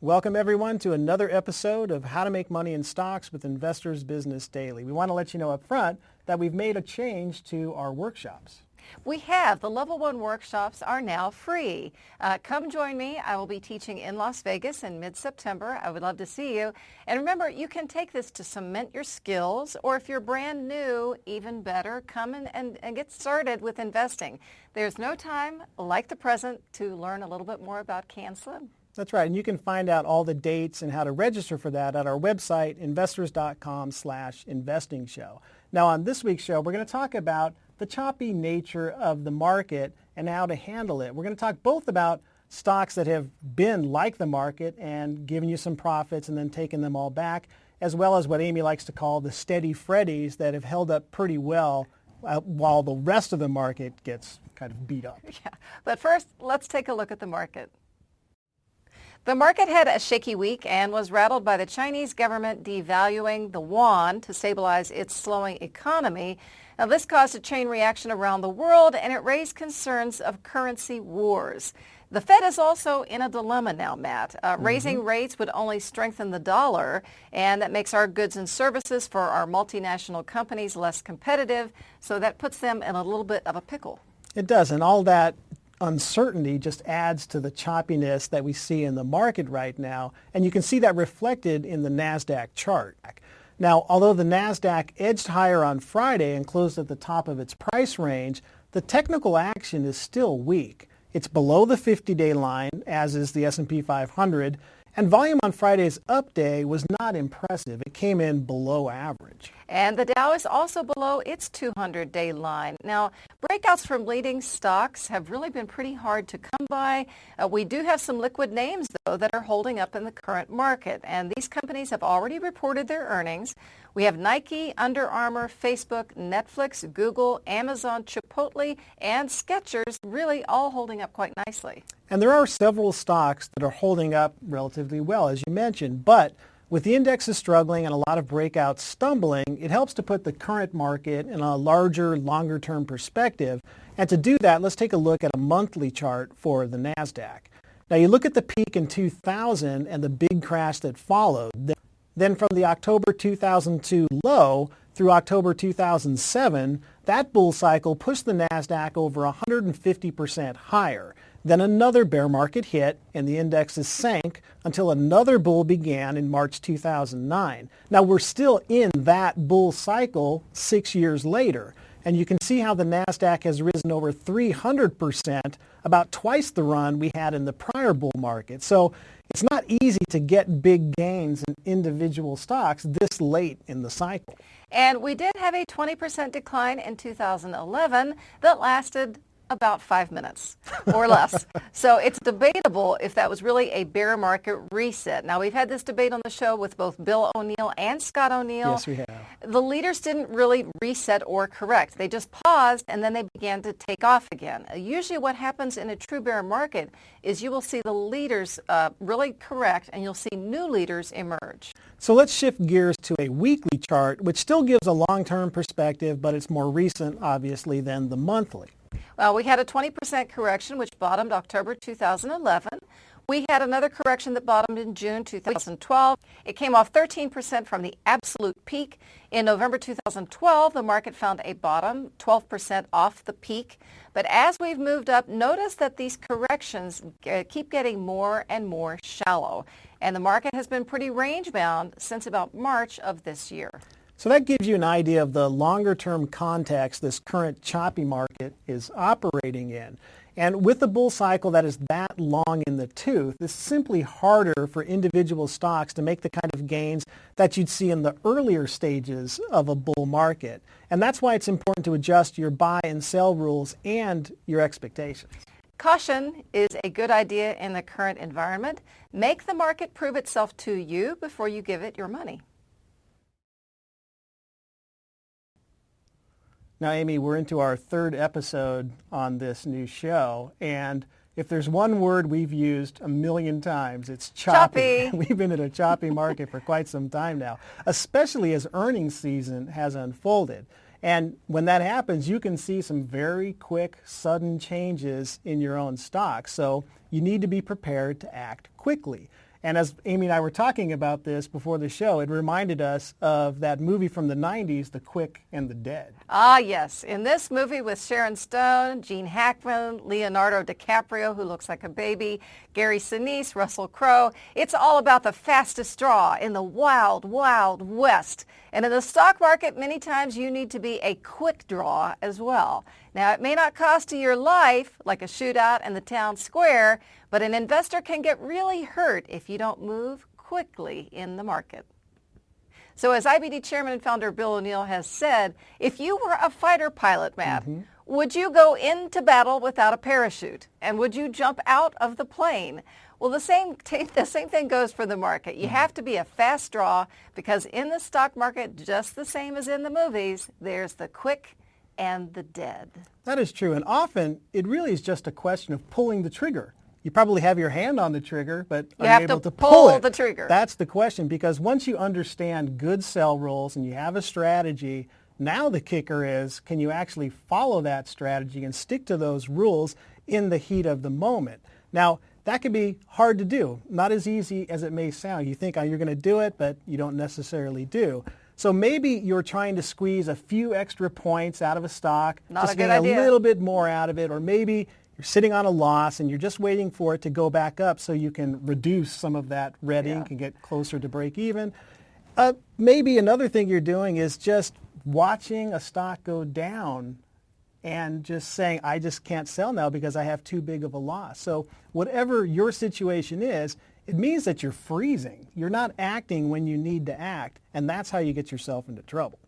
Welcome everyone to another episode of How to Make Money in Stocks with Investors Business Daily. We want to let you know up front that we've made a change to our workshops. We have. The Level 1 workshops are now free. Come join me. I will be teaching in Las Vegas in mid-September. I would love to see you. And remember, you can take this to cement your skills, or if you're brand new, even better, come and get started with investing. There's no time like the present to learn a little bit more about CanSlim. That's right, and you can find out all the dates and how to register for that at our website, investors.com/investing show. Now on this week's show, we're going to talk about the choppy nature of the market and how to handle it. We're going to talk both about stocks that have been like the market and given you some profits and then taken them all back, as well as what Amy likes to call the steady Freddies that have held up pretty well while the rest of the market gets kind of beat up. Yeah, but first, let's take a look at the market. The market had a shaky week and was rattled by the Chinese government devaluing the yuan to stabilize its slowing economy. Now, this caused a chain reaction around the world, and it raised concerns of currency wars. The Fed is also in a dilemma now, Matt. Raising rates would only strengthen the dollar, and that makes our goods and services for our multinational companies less competitive, so that puts them in a little bit of a pickle. It does, and all that uncertainty just adds to the choppiness that we see in the market right now, and you can see that reflected in the NASDAQ chart. Now, although the NASDAQ edged higher on Friday and closed at the top of its price range, the technical action is still weak. It's below the 50-day line, as is the S&P 500, and volume on Friday's up day was not impressive. It came in below average. And the Dow is also below its 200-day line. Now, breakouts from leading stocks have really been pretty hard to come by. We do have some liquid names, though, that are holding up in the current market. And these companies have already reported their earnings. We have Nike, Under Armour, Facebook, Netflix, Google, Amazon, Chipotle, and Skechers really all holding up quite nicely. And there are several stocks that are holding up relatively well, as you mentioned, but with the indexes struggling and a lot of breakouts stumbling, it helps to put the current market in a larger, longer-term perspective. And to do that, let's take a look at a monthly chart for the NASDAQ. Now, you look at the peak in 2000 and the big crash that followed. Then from the October 2002 low through October 2007, that bull cycle pushed the NASDAQ over 150% higher. Then another bear market hit and the indexes sank until another bull began in March 2009. Now we're still in that bull cycle 6 years later. And you can see how the NASDAQ has risen over 300%, about twice the run we had in the prior bull market. So it's not easy to get big gains in individual stocks this late in the cycle. And we did have a 20% decline in 2011 that lasted about 5 minutes or less. So it's debatable if that was really a bear market reset. Now, we've had this debate on the show with both Bill O'Neill and Scott O'Neill. Yes, we have. The leaders didn't really reset or correct. They just paused and then they began to take off again. Usually what happens in a true bear market is you will see the leaders really correct and you'll see new leaders emerge. So let's shift gears to a weekly chart, which still gives a long-term perspective, but it's more recent, obviously, than the monthly. Well, we had a 20% correction, which bottomed October 2011. We had another correction that bottomed in June 2012. It came off 13% from the absolute peak. In November 2012, the market found a bottom, 12% off the peak. But as we've moved up, notice that these corrections keep getting more and more shallow. And the market has been pretty range-bound since about March of this year. So that gives you an idea of the longer-term context this current choppy market is operating in. And with the bull cycle that is that long in the tooth, it's simply harder for individual stocks to make the kind of gains that you'd see in the earlier stages of a bull market. And that's why it's important to adjust your buy and sell rules and your expectations. Caution is a good idea in the current environment. Make the market prove itself to you before you give it your money. Now, Amy, we're into our third episode on this new show, and if there's one word we've used a million times, it's choppy. We've been in a choppy market for quite some time now, especially as earnings season has unfolded. And when that happens, you can see some very quick, sudden changes in your own stock. So you need to be prepared to act quickly. And as Amy and I were talking about this before the show, it reminded us of that movie from the 90s, The Quick and the Dead. Ah, yes. In this movie with Sharon Stone, Gene Hackman, Leonardo DiCaprio, who looks like a baby, Gary Sinise, Russell Crowe, it's all about the fastest draw in the wild, wild west. And in the stock market, many times you need to be a quick draw as well. Now, it may not cost you your life, like a shootout in the town square, but an investor can get really hurt if you don't move quickly in the market. So as IBD chairman and founder Bill O'Neill has said, if you were a fighter pilot, Matt, would you go into battle without a parachute? And would you jump out of the plane? Well, the same thing goes for the market. You have to be a fast draw because in the stock market, just the same as in the movies, there's the quick and the dead. That is true. And often it really is just a question of pulling the trigger. You probably have your hand on the trigger, but you are have you able to to pull it? the trigger. That's the question, because once you understand good sell rules and you have a strategy, now the kicker is, can you actually follow that strategy and stick to those rules in the heat of the moment? Now, that can be hard to do, not as easy as it may sound. You think, oh, you're going to do it, but you don't necessarily do. So maybe you're trying to squeeze a few extra points out of a stock, Not just a good getting idea. a little bit more out of it, or maybe you're sitting on a loss and you're just waiting for it to go back up so you can reduce some of that red ink and get closer to break even. Maybe another thing you're doing is just watching a stock go down and just saying, I just can't sell now because I have too big of a loss. So whatever your situation is, it means that you're freezing. You're not acting when you need to act, and that's how you get yourself into trouble.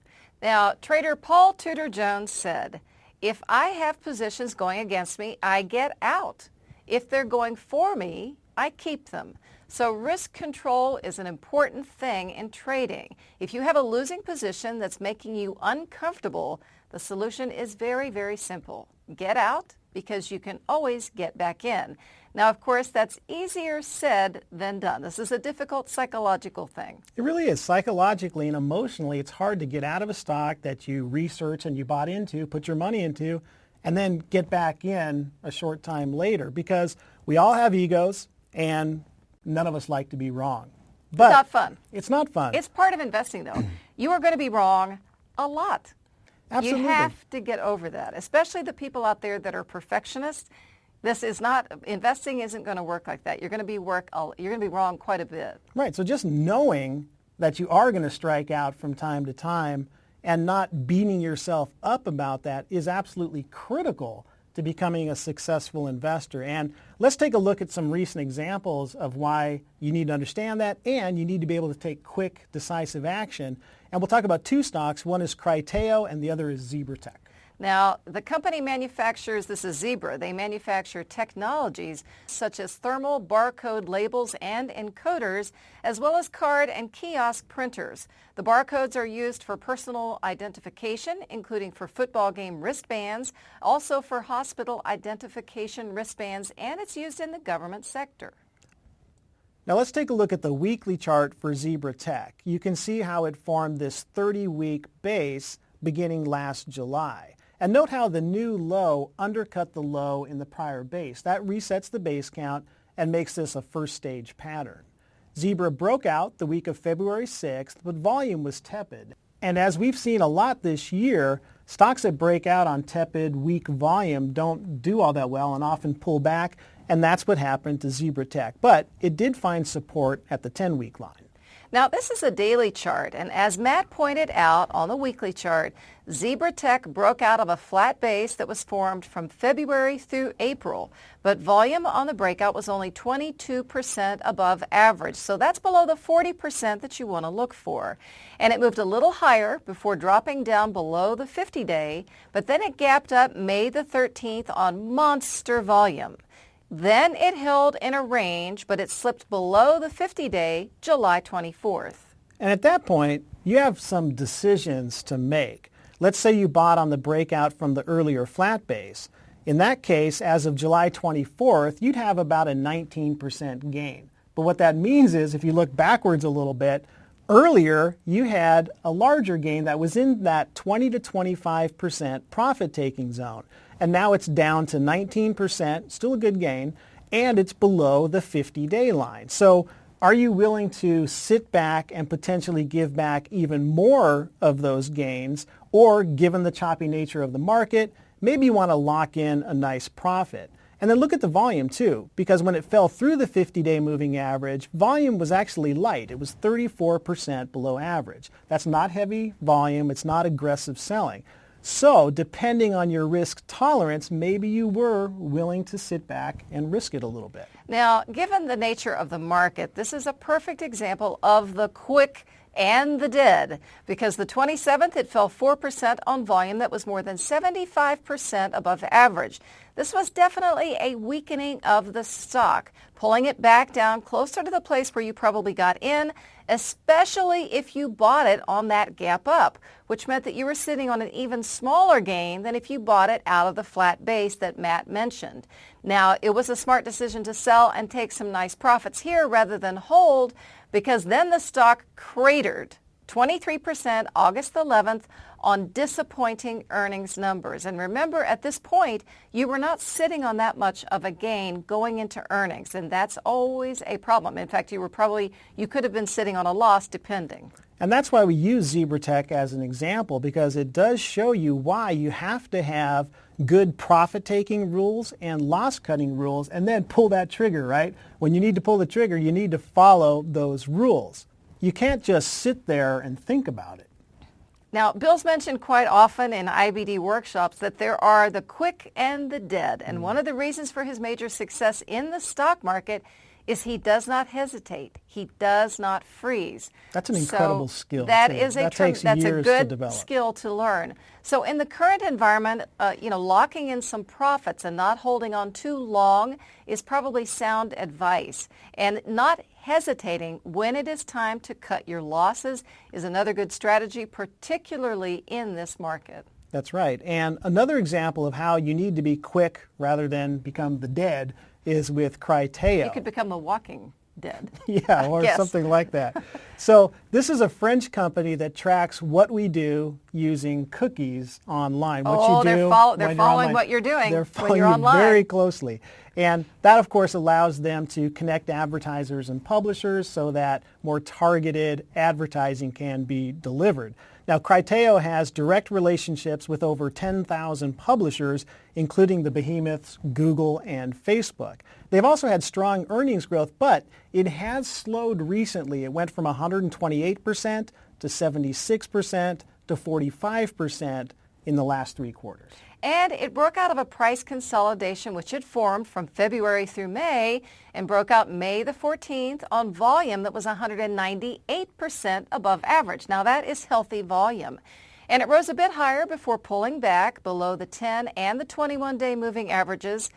Now, trader Paul Tudor Jones said, if I have positions going against me, I get out. If they're going for me, I keep them. So risk control is an important thing in trading. If you have a losing position that's making you uncomfortable, the solution is very, very simple. Get out because you can always get back in. Now, of course, that's easier said than done. This is a difficult psychological thing. It really is. Psychologically and emotionally, it's hard to get out of a stock that you research and you bought into, put your money into, and then get back in a short time later, because we all have egos and none of us like to be wrong. But It's not fun. It's not fun. It's part of investing, though. You are going to be wrong a lot. Absolutely. You have to get over that, especially the people out there that are perfectionists. This is not, investing isn't going to work like that. You're going to be wrong quite a bit. Right. So just knowing that you are going to strike out from time to time and not beating yourself up about that is absolutely critical to becoming a successful investor. And let's take a look at some recent examples of why you need to understand that and you need to be able to take quick, decisive action. And we'll talk about two stocks. One is Criteo and the other is ZebraTech. Now, the company manufactures, this is Zebra, they manufacture technologies such as thermal barcode labels and encoders, as well as card and kiosk printers. The barcodes are used for personal identification, including for football game wristbands, also for hospital identification wristbands, and it's used in the government sector. Now let's take a look at the weekly chart for ZebraTech. You can see how it formed this 30-week base beginning last July. And note how the new low undercut the low in the prior base. That resets the base count and makes this a first stage pattern. Zebra broke out the week of February 6th, but volume was tepid. And as we've seen a lot this year, stocks that break out on tepid, weak volume don't do all that well and often pull back, and that's what happened to ZebraTech. But it did find support at the 10-week line. Now, this is a daily chart, and as Matt pointed out on the weekly chart, ZebraTech broke out of a flat base that was formed from February through April, but volume on the breakout was only 22% above average, so that's below the 40% that you want to look for. And it moved a little higher before dropping down below the 50-day, but then it gapped up May the 13th on monster volume. Then it held in a range, but it slipped below the 50-day July 24th. And at that point, you have some decisions to make. Let's say you bought on the breakout from the earlier flat base. In that case, as of July 24th, you'd have about a 19% gain. But what that means is, if you look backwards a little bit, earlier you had a larger gain that was in that 20 to 25% profit-taking zone. And now it's down to 19%, still a good gain, and it's below the 50-day line. So Are you willing to sit back and potentially give back even more of those gains? Or given the choppy nature of the market, maybe you want to lock in a nice profit. And then look at the volume too, because when it fell through the 50-day moving average, volume was actually light. It was 34% below average. That's not heavy volume. It's not aggressive selling. So depending on your risk tolerance, maybe you were willing to sit back and risk it a little bit. Now, given the nature of the market, this is a perfect example of the quick and the dead, because the 27th, it fell 4% on volume that was more than 75% above average. This was definitely a weakening of the stock, pulling it back down closer to the place where you probably got in, especially if you bought it on that gap up, which meant that you were sitting on an even smaller gain than if you bought it out of the flat base that Matt mentioned. Now, it was a smart decision to sell and take some nice profits here rather than hold, because then the stock cratered 23% August 11th on disappointing earnings numbers. And remember, at this point, you were not sitting on that much of a gain going into earnings, and that's always a problem. In fact, you could have been sitting on a loss depending. And that's why we use ZebraTech as an example, because it does show you why you have to have good profit-taking rules and loss-cutting rules, and then pull that trigger, right? When you need to pull the trigger, you need to follow those rules. You can't just sit there and think about it. Now, Bill's mentioned quite often in IBD workshops that there are the quick and the dead. And one of the reasons for his major success in the stock market is he does not hesitate. He does not freeze. That's an incredible skill. That too. is That's a good skill to learn. So in the current environment, locking in some profits and not holding on too long is probably sound advice. And not hesitating when it is time to cut your losses is another good strategy, particularly in this market. That's right. And another example of how you need to be quick rather than become the dead is with Criteo. You could become the walking dead. Yeah, or something like that. So this is a French company that tracks what we do using cookies online. What you do they're following what you're doing They're when you're following online. you very closely. And that, of course, allows them to connect advertisers and publishers so that more targeted advertising can be delivered. Now, Criteo has direct relationships with over 10,000 publishers, including the behemoths Google and Facebook. They've also had strong earnings growth, but it has slowed recently. It went from 128% to 76% to 45% in the last 3 quarters. And it broke out of a price consolidation which had formed from February through May and broke out May the 14th on volume that was 198% above average. Now that is healthy volume. And it rose a bit higher before pulling back below the 10 and the 21-day moving averages.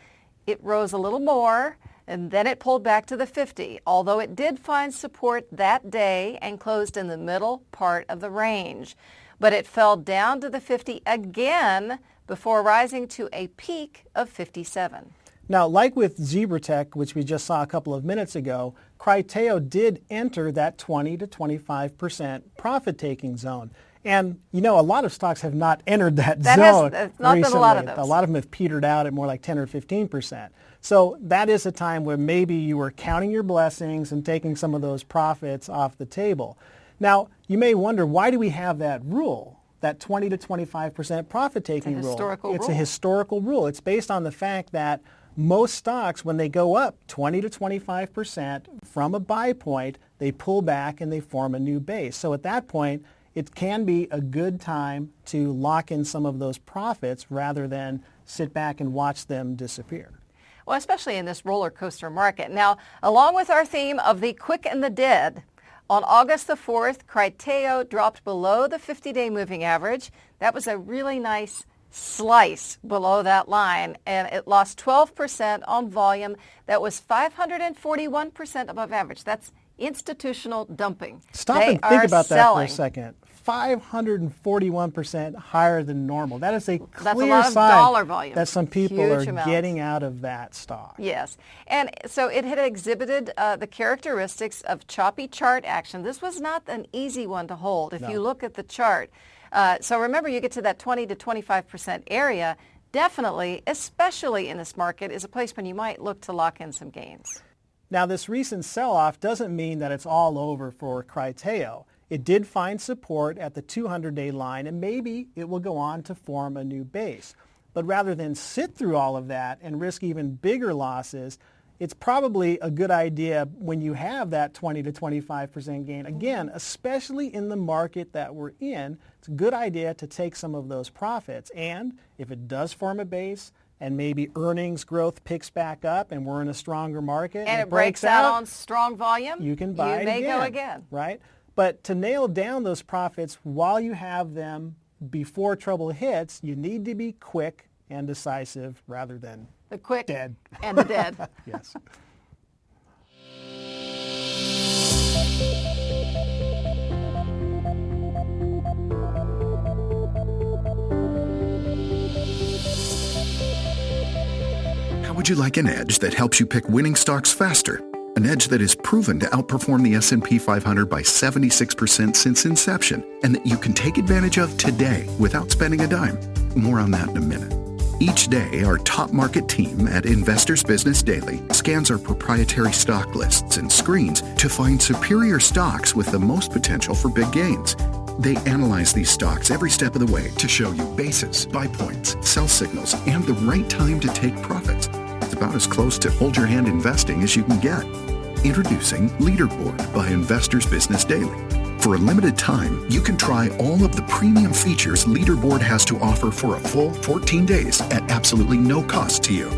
It rose a little more and then it pulled back to the 50, although it did find support that day and closed in the middle part of the range. But it fell down to the 50 again before rising to a peak of 57. Now, like with ZebraTech, which we just saw a couple of minutes ago, Criteo did enter that 20 to 25% profit-taking zone. And, a lot of stocks have not entered that zone That's not recently. been a lot of those. A lot of them have petered out at more like 10 or 15%. So that is a time where maybe you were counting your blessings and taking some of those profits off the table. Now, you may wonder, why do we have that rule? That 20 to 25% profit-taking rule. It's a historical rule. It's based on the fact that most stocks, when they go up 20 to 25% from a buy point, they pull back and they form a new base. So at that point, it can be a good time to lock in some of those profits rather than sit back and watch them disappear. Well, especially in this roller coaster market. Now, along with our theme of the quick and the dead, on August the 4th, Criteo dropped below the 50-day moving average. That was a really nice slice below that line, and it lost 12% on volume. That was 541% above average. That's institutional dumping. Stop and think about that for a second. 541% higher than normal. That is a clear sign that some people are getting out of that stock. Yes. And so it had exhibited the characteristics of choppy chart action. This was not an easy one to hold if you look at the chart. So remember, you get to that 20 to 25% area, definitely, especially in this market, is a place when you might look to lock in some gains. Now, this recent sell-off doesn't mean that it's all over for Criteo. It did find support at the 200-day line, and maybe it will go on to form a new base. But rather than sit through all of that and risk even bigger losses, it's probably a good idea when you have that 20 to 25% gain. Again, especially in the market that we're in, it's a good idea to take some of those profits. And if it does form a base and maybe earnings growth picks back up and we're in a stronger market and it breaks out on strong volume, you can buy it again. You may go again. Right? But to nail down those profits while you have them before trouble hits, you need to be quick and decisive rather than the quick dead. And the dead. Yes. How would you like an edge that helps you pick winning stocks faster? An edge that is proven to outperform the S&P 500 by 76% since inception, and that you can take advantage of today without spending a dime. More on that in a minute. Each day, our top market team at Investors Business Daily scans our proprietary stock lists and screens to find superior stocks with the most potential for big gains. They analyze these stocks every step of the way to show you basis, buy points, sell signals, and the right time to take profits. It's about as close to hold your hand investing as you can get. Introducing Leaderboard by Investors Business Daily. For a limited time, you can try all of the premium features Leaderboard has to offer for a full 14 days at absolutely no cost to you.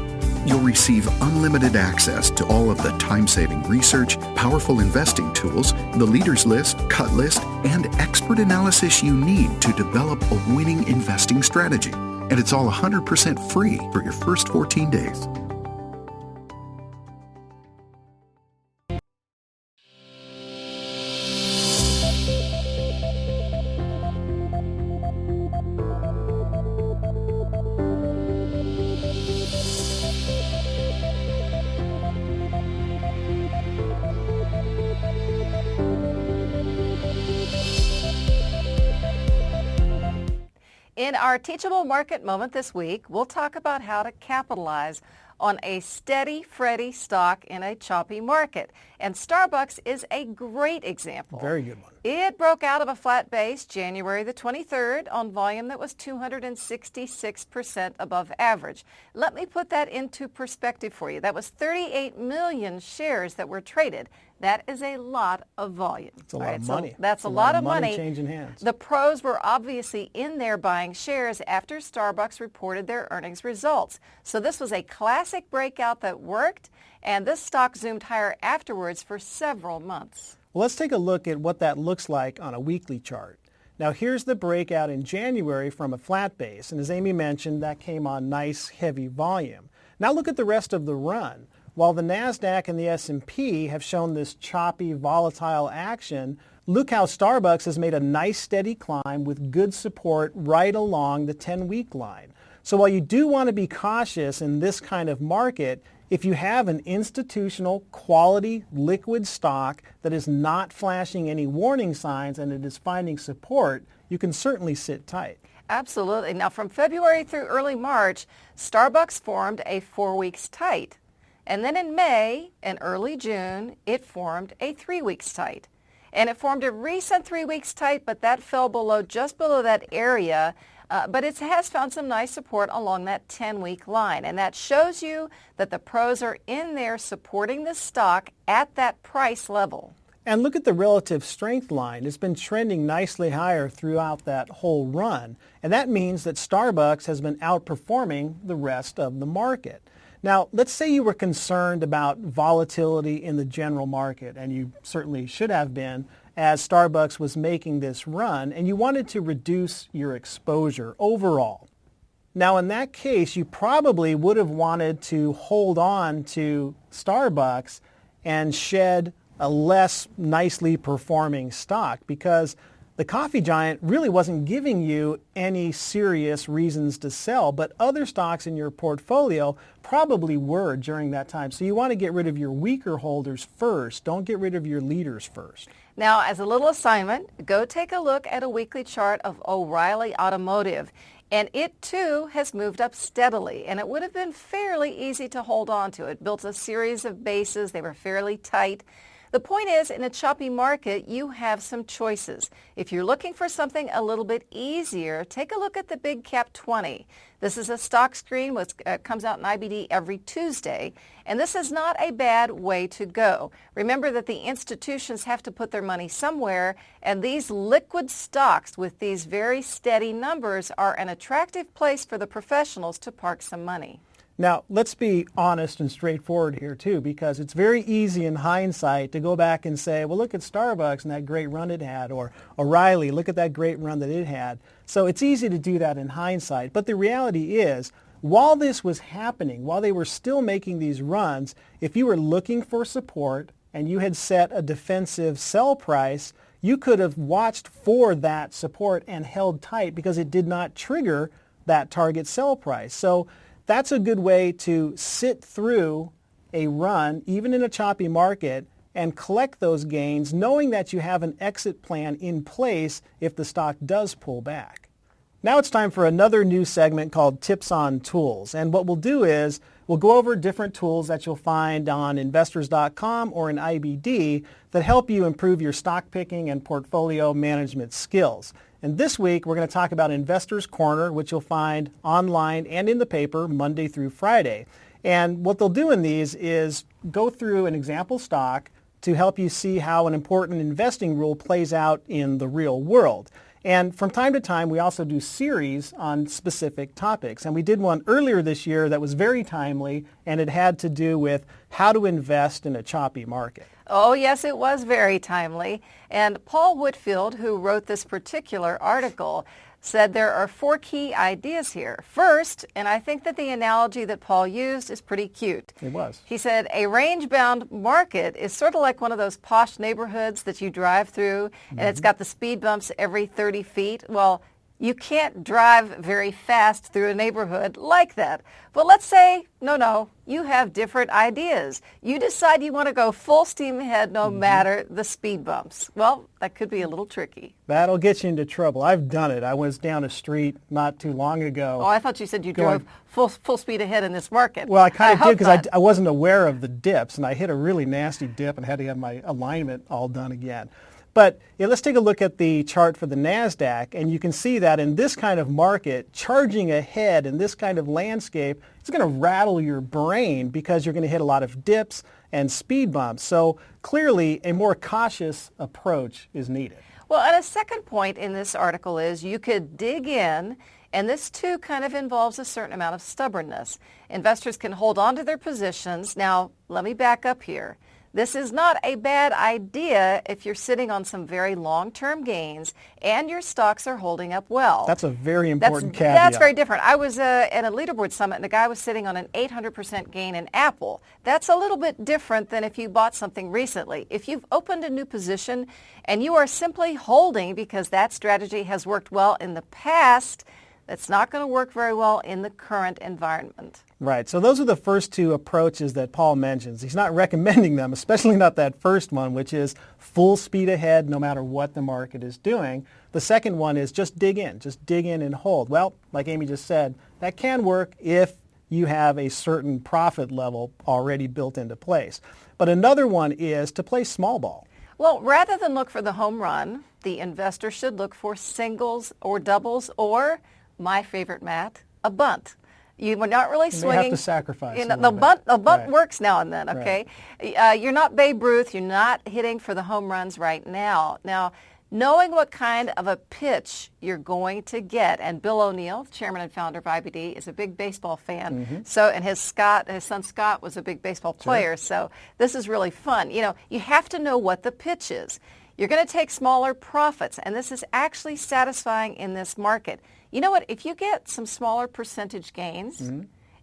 You'll receive unlimited access to all of the time-saving research, powerful investing tools, the leaders list, cut list, and expert analysis you need to develop a winning investing strategy. And it's all 100% free for your first 14 days. In our Teachable Market Moment this week, we'll talk about how to capitalize on a steady Freddy stock in a choppy market. And Starbucks is a great example. Very good one. It broke out of a flat base January the 23rd on volume that was 266% above average. Let me put that into perspective for you. That was 38 million shares that were traded. That is a lot of volume. It's a lot of money. That's a lot of money changing hands. The pros were obviously in there buying shares after Starbucks reported their earnings results. So this was a classic breakout that worked, and this stock zoomed higher afterwards for several months. Well, let's take a look at what that looks like on a weekly chart. Now, here's the breakout in January from a flat base, and as Amy mentioned, that came on nice, heavy volume. Now look at the rest of the run. While the NASDAQ and the S&P have shown this choppy, volatile action, look how Starbucks has made a nice, steady climb with good support right along the 10-week line. So while you do want to be cautious in this kind of market, if you have an institutional, quality, liquid stock that is not flashing any warning signs and it is finding support, you can certainly sit tight. Absolutely. Now, from February through early March, Starbucks formed a 4-weeks tight. And then in May and early June, it formed a 3-weeks tight. And it formed a recent 3-weeks tight, but that fell just below that area. But it has found some nice support along that 10-week line. And that shows you that the pros are in there supporting the stock at that price level. And look at the relative strength line. It's been trending nicely higher throughout that whole run. And that means that Starbucks has been outperforming the rest of the market. Now, let's say you were concerned about volatility in the general market, and you certainly should have been as Starbucks was making this run, and you wanted to reduce your exposure overall. Now, in that case, you probably would have wanted to hold on to Starbucks and shed a less nicely performing stock because the coffee giant really wasn't giving you any serious reasons to sell, but other stocks in your portfolio probably were during that time. So you want to get rid of your weaker holders first. Don't get rid of your leaders first. Now, as a little assignment, go take a look at a weekly chart of O'Reilly Automotive. And it too has moved up steadily, and it would have been fairly easy to hold on to. It built a series of bases. They were fairly tight. The point is, in a choppy market, you have some choices. If you're looking for something a little bit easier, take a look at the Big Cap 20. This is a stock screen which comes out in IBD every Tuesday, and this is not a bad way to go. Remember that the institutions have to put their money somewhere, and these liquid stocks with these very steady numbers are an attractive place for the professionals to park some money. Now, let's be honest and straightforward here, too, because it's very easy in hindsight to go back and say, well, look at Starbucks and that great run it had, or O'Reilly, look at that great run that it had. So it's easy to do that in hindsight. But the reality is, while this was happening, while they were still making these runs, if you were looking for support and you had set a defensive sell price, you could have watched for that support and held tight because it did not trigger that target sell price. So that's a good way to sit through a run, even in a choppy market, and collect those gains, knowing that you have an exit plan in place if the stock does pull back. Now it's time for another new segment called Tips on Tools. And what we'll do is we'll go over different tools that you'll find on investors.com or in IBD that help you improve your stock picking and portfolio management skills. And this week, we're going to talk about Investors Corner, which you'll find online and in the paper Monday through Friday. And what they'll do in these is go through an example stock to help you see how an important investing rule plays out in the real world. And from time to time, we also do series on specific topics. And we did one earlier this year that was very timely, and it had to do with how to invest in a choppy market. Oh, yes, it was very timely. And Paul Whitfield, who wrote this particular article, said there are 4 key ideas here. First, and I think that the analogy that Paul used is pretty cute. It was. He said a range-bound market is sort of like one of those posh neighborhoods that you drive through, and it's got the speed bumps every 30 feet. Well, you can't drive very fast through a neighborhood like that. But let's say, no, you have different ideas. You decide you want to go full steam ahead no matter the speed bumps. Well, that could be a little tricky. That'll get you into trouble. I've done it. I was down a street not too long ago. Oh, I thought you said you drove full speed ahead in this market. Well, I kind of did because that. I wasn't aware of the dips, and I hit a really nasty dip and had to have my alignment all done again. But let's take a look at the chart for the NASDAQ, and you can see that in this kind of market, charging ahead in this kind of landscape is going to rattle your brain because you're going to hit a lot of dips and speed bumps. So clearly, a more cautious approach is needed. Well, and a second point in this article is you could dig in, and this too kind of involves a certain amount of stubbornness. Investors can hold on to their positions. Now, let me back up here. This is not a bad idea if you're sitting on some very long-term gains and your stocks are holding up well. That's a very important caveat. That's very different. I was at a leaderboard summit and the guy was sitting on an 800% gain in Apple. That's a little bit different than if you bought something recently. If you've opened a new position and you are simply holding because that strategy has worked well in the past, that's not going to work very well in the current environment. Right. So those are the first 2 approaches that Paul mentions. He's not recommending them, especially not that first one, which is full speed ahead no matter what the market is doing. The second one is just dig in and hold. Well, like Amy just said, that can work if you have a certain profit level already built into place. But another one is to play small ball. Well, rather than look for the home run, the investor should look for singles or doubles or, my favorite, Matt, a bunt. You were not really swinging. You may have to sacrifice. The bunt works now and then, okay? Right. You're not Babe Ruth. You're not hitting for the home runs right now. Now, knowing what kind of a pitch you're going to get, and Bill O'Neill, chairman and founder of IBD, is a big baseball fan. So, and his son Scott was a big baseball player. So this is really fun. You have to know what the pitch is. You're going to take smaller profits, and this is actually satisfying in this market. You know what? If you get some smaller percentage gains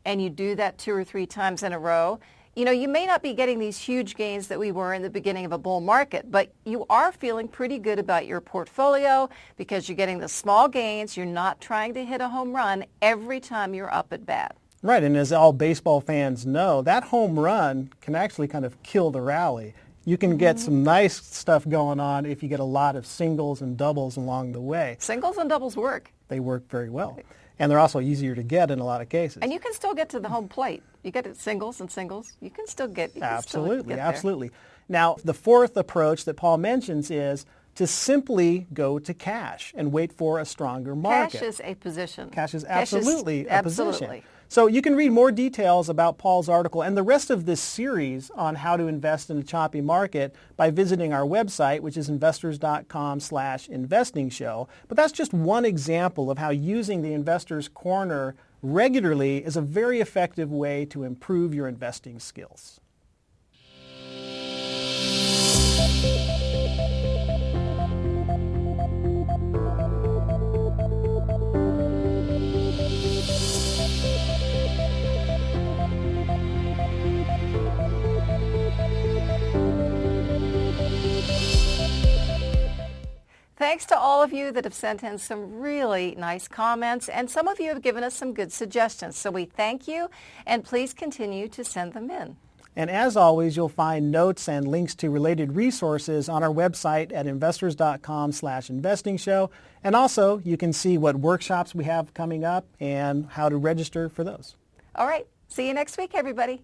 and you do that 2 or 3 times in a row, you may not be getting these huge gains that we were in the beginning of a bull market, but you are feeling pretty good about your portfolio because you're getting the small gains. You're not trying to hit a home run every time you're up at bat. Right, and as all baseball fans know, that home run can actually kind of kill the rally. You can get some nice stuff going on if you get a lot of singles and doubles along the way. Singles and doubles work. They work very well. And they're also easier to get in a lot of cases. And you can still get to the home plate. You get it singles and singles. You can still get Absolutely, there. absolutely. Now, the fourth approach that Paul mentions is to simply go to cash and wait for a stronger market. Cash is a position. Cash is absolutely a absolutely. position. So you can read more details about Paul's article and the rest of this series on how to invest in a choppy market by visiting our website, which is investors.com/investing show. But that's just one example of how using the Investor's Corner regularly is a very effective way to improve your investing skills. Thanks to all of you that have sent in some really nice comments, and some of you have given us some good suggestions. So we thank you, and please continue to send them in. And as always, you'll find notes and links to related resources on our website at investors.com/investing show. And also, you can see what workshops we have coming up and how to register for those. All right. See you next week, everybody.